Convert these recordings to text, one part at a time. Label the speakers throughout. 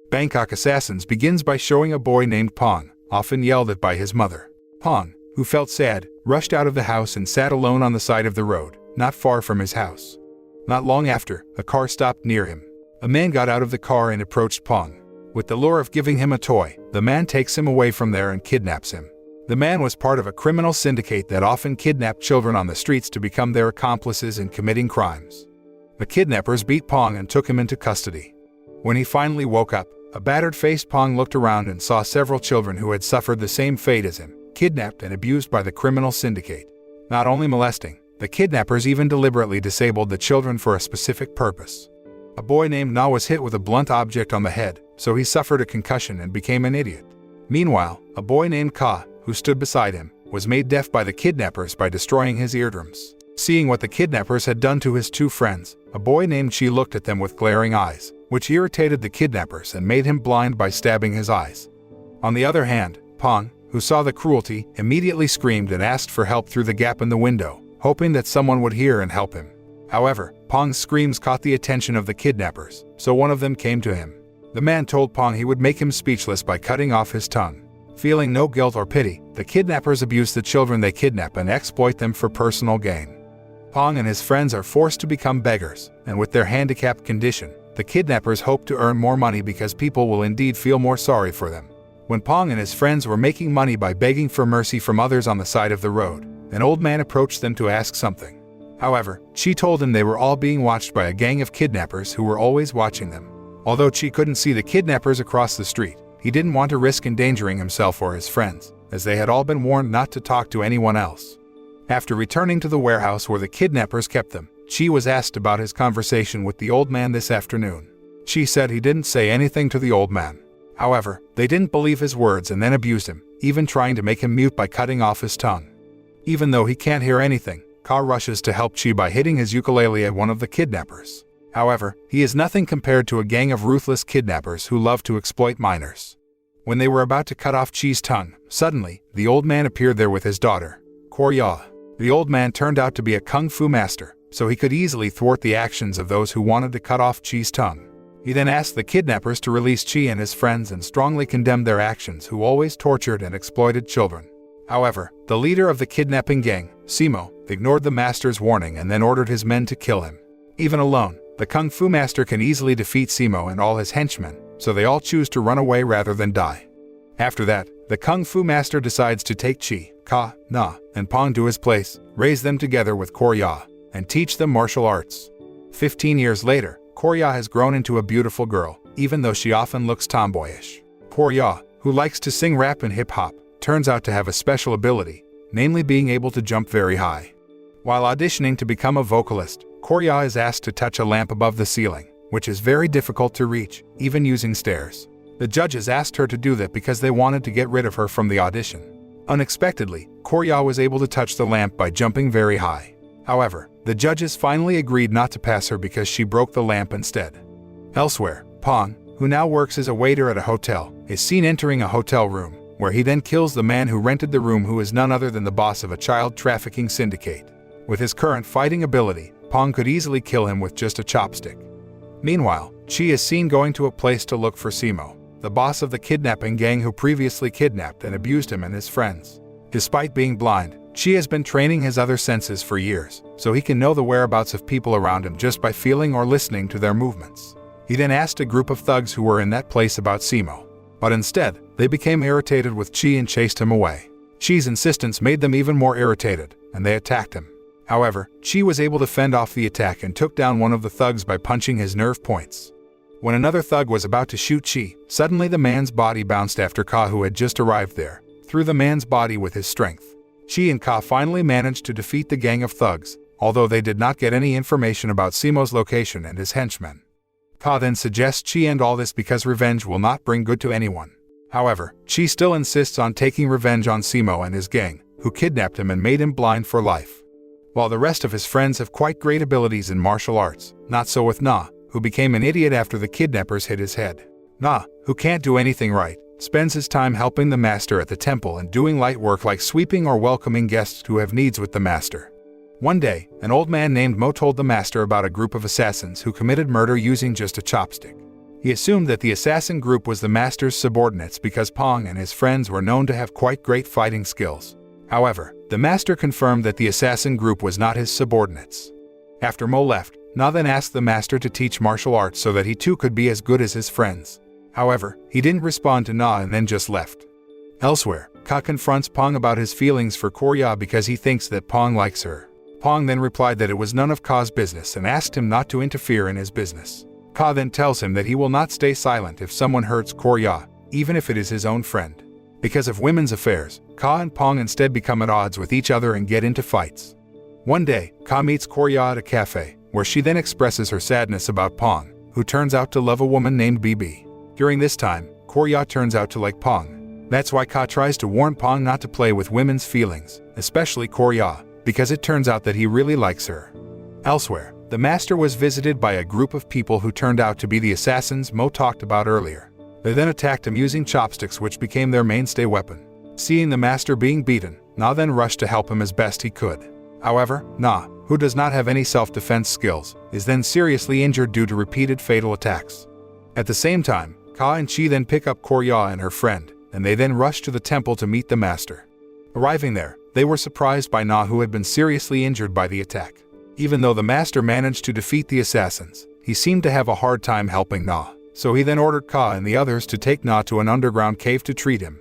Speaker 1: Bangkok Assassins begins by showing a boy named Pong, often yelled at by his mother. Pong, who felt sad, rushed out of the house and sat alone on the side of the road, not far from his house. Not long after, a car stopped near him. A man got out of the car and approached Pong. With the lure of giving him a toy, the man takes him away from there and kidnaps him. The man was part of a criminal syndicate that often kidnapped children on the streets to become their accomplices in committing crimes. The kidnappers beat Pong and took him into custody. When he finally woke up, a battered-faced Pong looked around and saw several children who had suffered the same fate as him, kidnapped and abused by the criminal syndicate. Not only molesting, the kidnappers even deliberately disabled the children for a specific purpose. A boy named Na was hit with a blunt object on the head, so he suffered a concussion and became an idiot. Meanwhile, a boy named Ka, who stood beside him, was made deaf by the kidnappers by destroying his eardrums. Seeing what the kidnappers had done to his two friends, a boy named Chi looked at them with glaring eyes, which irritated the kidnappers and made him blind by stabbing his eyes. On the other hand, Pong, who saw the cruelty, immediately screamed and asked for help through the gap in the window, hoping that someone would hear and help him. However, Pong's screams caught the attention of the kidnappers, so one of them came to him. The man told Pong he would make him speechless by cutting off his tongue. Feeling no guilt or pity, the kidnappers abuse the children they kidnap and exploit them for personal gain. Pong and his friends are forced to become beggars, and with their handicapped condition, the kidnappers hope to earn more money because people will indeed feel more sorry for them. When Pong and his friends were making money by begging for mercy from others on the side of the road, an old man approached them to ask something. However, Chi told him they were all being watched by a gang of kidnappers who were always watching them. Although Chi couldn't see the kidnappers across the street, he didn't want to risk endangering himself or his friends, as they had all been warned not to talk to anyone else. After returning to the warehouse where the kidnappers kept them, Chi was asked about his conversation with the old man this afternoon. Chi said he didn't say anything to the old man. However, they didn't believe his words and then abused him, even trying to make him mute by cutting off his tongue. Even though he can't hear anything, Ka rushes to help Chi by hitting his ukulele at one of the kidnappers. However, he is nothing compared to a gang of ruthless kidnappers who love to exploit minors. When they were about to cut off Chi's tongue, suddenly, the old man appeared there with his daughter, Korya. The old man turned out to be a kung fu master, so he could easily thwart the actions of those who wanted to cut off Chi's tongue. He then asked the kidnappers to release Chi and his friends and strongly condemned their actions, who always tortured and exploited children. However, the leader of the kidnapping gang, Simo, ignored the master's warning and then ordered his men to kill him. Even alone, the kung fu master can easily defeat Simo and all his henchmen, so they all choose to run away rather than die. After that, the kung fu master decides to take Chi, Ka, Na, and Pong to his place, raise them together with Korya, and teach them martial arts. 15 years later, Korya has grown into a beautiful girl, even though she often looks tomboyish. Korya, who likes to sing rap and hip-hop, turns out to have a special ability, namely being able to jump very high. While auditioning to become a vocalist, Korya is asked to touch a lamp above the ceiling, which is very difficult to reach, even using stairs. The judges asked her to do that because they wanted to get rid of her from the audition. Unexpectedly, Korya was able to touch the lamp by jumping very high. However, the judges finally agreed not to pass her because she broke the lamp instead. Elsewhere, Pong, who now works as a waiter at a hotel, is seen entering a hotel room, where he then kills the man who rented the room, who is none other than the boss of a child trafficking syndicate. With his current fighting ability, Pong could easily kill him with just a chopstick. Meanwhile, Chi is seen going to a place to look for Simo, the boss of the kidnapping gang who previously kidnapped and abused him and his friends. Despite being blind, Chi has been training his other senses for years, so he can know the whereabouts of people around him just by feeling or listening to their movements. He then asked a group of thugs who were in that place about Simo, but instead, they became irritated with Chi and chased him away. Chi's insistence made them even more irritated, and they attacked him. However, Chi was able to fend off the attack and took down one of the thugs by punching his nerve points. When another thug was about to shoot Chi, suddenly the man's body bounced after Ka, who had just arrived there, threw the man's body with his strength. Chi and Ka finally managed to defeat the gang of thugs, although they did not get any information about Simo's location and his henchmen. Ka then suggests Chi end all this because revenge will not bring good to anyone. However, Chi still insists on taking revenge on Simo and his gang, who kidnapped him and made him blind for life. While the rest of his friends have quite great abilities in martial arts, not so with Na, who became an idiot after the kidnappers hit his head. Na, who can't do anything right, spends his time helping the master at the temple and doing light work like sweeping or welcoming guests who have needs with the master. One day, an old man named Mo told the master about a group of assassins who committed murder using just a chopstick. He assumed that the assassin group was the master's subordinates because Pong and his friends were known to have quite great fighting skills. However, the master confirmed that the assassin group was not his subordinates. After Mo left, Na then asked the master to teach martial arts so that he too could be as good as his friends. However, he didn't respond to Na and then just left. Elsewhere, Ka confronts Pong about his feelings for Korya because he thinks that Pong likes her. Pong then replied that it was none of Ka's business and asked him not to interfere in his business. Ka then tells him that he will not stay silent if someone hurts Korya, even if it is his own friend. Because of women's affairs, Ka and Pong instead become at odds with each other and get into fights. One day, Ka meets Korya at a cafe, where she then expresses her sadness about Pong, who turns out to love a woman named BB. During this time, Korya turns out to like Pong. That's why Ka tries to warn Pong not to play with women's feelings, especially Korya, because it turns out that he really likes her. Elsewhere, the master was visited by a group of people who turned out to be the assassins Mo talked about earlier. They then attacked him using chopsticks, which became their mainstay weapon. Seeing the master being beaten, Na then rushed to help him as best he could. However, Na, who does not have any self-defense skills, is then seriously injured due to repeated fatal attacks. At the same time, Ka and Chi then pick up Korya and her friend, and they then rush to the temple to meet the master. Arriving there, they were surprised by Na, who had been seriously injured by the attack. Even though the master managed to defeat the assassins, he seemed to have a hard time helping Na, so he then ordered Ka and the others to take Na to an underground cave to treat him.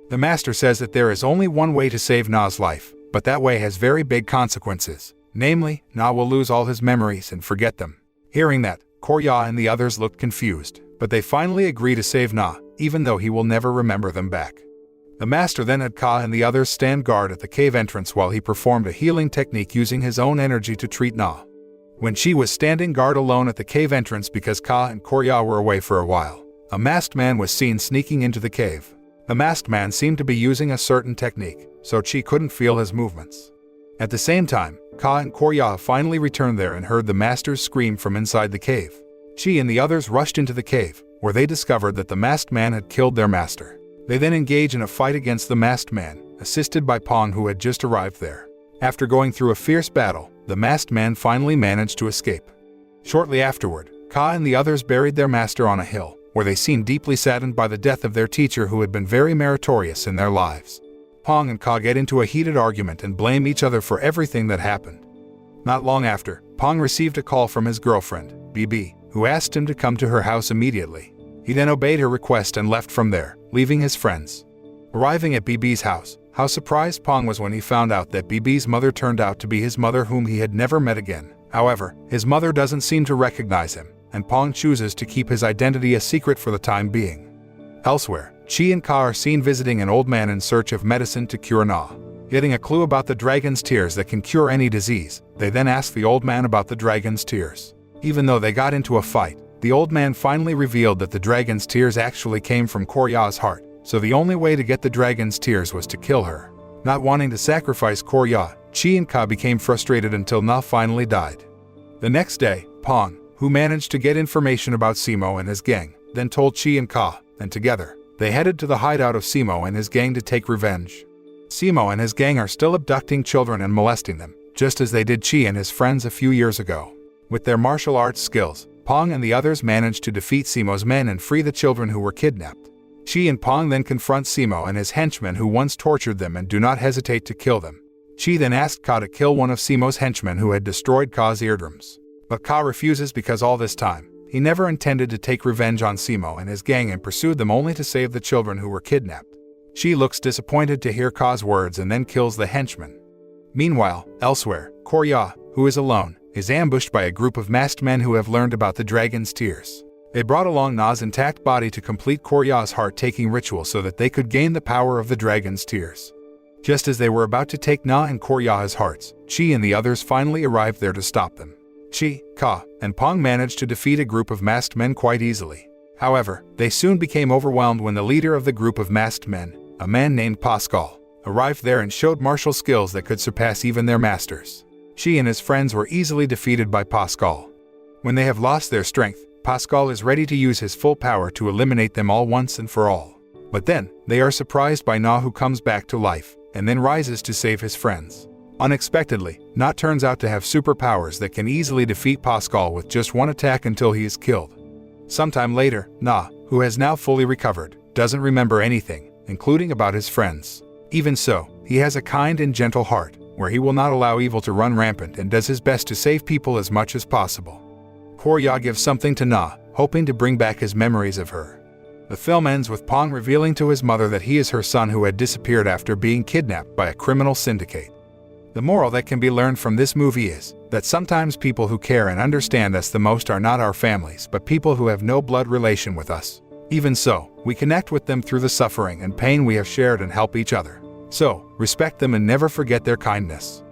Speaker 1: The master says that there is only one way to save Na's life, but that way has very big consequences. Namely, Na will lose all his memories and forget them. Hearing that, Korya and the others looked confused, but they finally agree to save Na, even though he will never remember them back. The master then had Ka and the others stand guard at the cave entrance while he performed a healing technique using his own energy to treat Na. When she was standing guard alone at the cave entrance because Ka and Korya were away for a while, a masked man was seen sneaking into the cave. The masked man seemed to be using a certain technique, so Chi couldn't feel his movements. At the same time, Ka and Korya finally returned there and heard the master's scream from inside the cave. Chi and the others rushed into the cave, where they discovered that the masked man had killed their master. They then engage in a fight against the masked man, assisted by Pong, who had just arrived there. After going through a fierce battle, the masked man finally managed to escape. Shortly afterward, Ka and the others buried their master on a hill, where they seemed deeply saddened by the death of their teacher, who had been very meritorious in their lives. Pong and Ka get into a heated argument and blame each other for everything that happened. Not long after, Pong received a call from his girlfriend, BB, who asked him to come to her house immediately. He then obeyed her request and left from there, leaving his friends. Arriving at BB's house, how surprised Pong was when he found out that BB's mother turned out to be his mother, whom he had never met again. However, his mother doesn't seem to recognize him, and Pong chooses to keep his identity a secret for the time being. Elsewhere, Chi and Ka are seen visiting an old man in search of medicine to cure Na. Getting a clue about the dragon's tears that can cure any disease, they then ask the old man about the dragon's tears. Even though they got into a fight, the old man finally revealed that the dragon's tears actually came from Korya's heart, so the only way to get the dragon's tears was to kill her. Not wanting to sacrifice Korya, Chi and Ka became frustrated until Na finally died. The next day, Pong, who managed to get information about Simo and his gang, then told Chi and Ka, and together, they headed to the hideout of Simo and his gang to take revenge. Simo and his gang are still abducting children and molesting them, just as they did Chi and his friends a few years ago. With their martial arts skills, Pong and the others managed to defeat Simo's men and free the children who were kidnapped. Chi and Pong then confront Simo and his henchmen who once tortured them and do not hesitate to kill them. Chi then asked Ka to kill one of Simo's henchmen who had destroyed Ka's eardrums. But Ka refuses because all this time, he never intended to take revenge on Simo and his gang and pursued them only to save the children who were kidnapped. Chi looks disappointed to hear Ka's words and then kills the henchman. Meanwhile, elsewhere, Korya, who is alone, is ambushed by a group of masked men who have learned about the dragon's tears. They brought along Na's intact body to complete Korya's heart-taking ritual so that they could gain the power of the dragon's tears. Just as they were about to take Na and Korya's hearts, Chi and the others finally arrived there to stop them. Chi, Ka, and Pong managed to defeat a group of masked men quite easily. However, they soon became overwhelmed when the leader of the group of masked men, a man named Pascal, arrived there and showed martial skills that could surpass even their masters. Chi and his friends were easily defeated by Pascal. When they have lost their strength, Pascal is ready to use his full power to eliminate them all once and for all. But then, they are surprised by Na, who comes back to life, and then rises to save his friends. Unexpectedly, Na turns out to have superpowers that can easily defeat Pascal with just one attack until he is killed. Sometime later, Na, who has now fully recovered, doesn't remember anything, including about his friends. Even so, he has a kind and gentle heart, where he will not allow evil to run rampant and does his best to save people as much as possible. Korya gives something to Na, hoping to bring back his memories of her. The film ends with Pong revealing to his mother that he is her son who had disappeared after being kidnapped by a criminal syndicate. The moral that can be learned from this movie is that sometimes people who care and understand us the most are not our families but people who have no blood relation with us. Even so, we connect with them through the suffering and pain we have shared and help each other. So, respect them and never forget their kindness.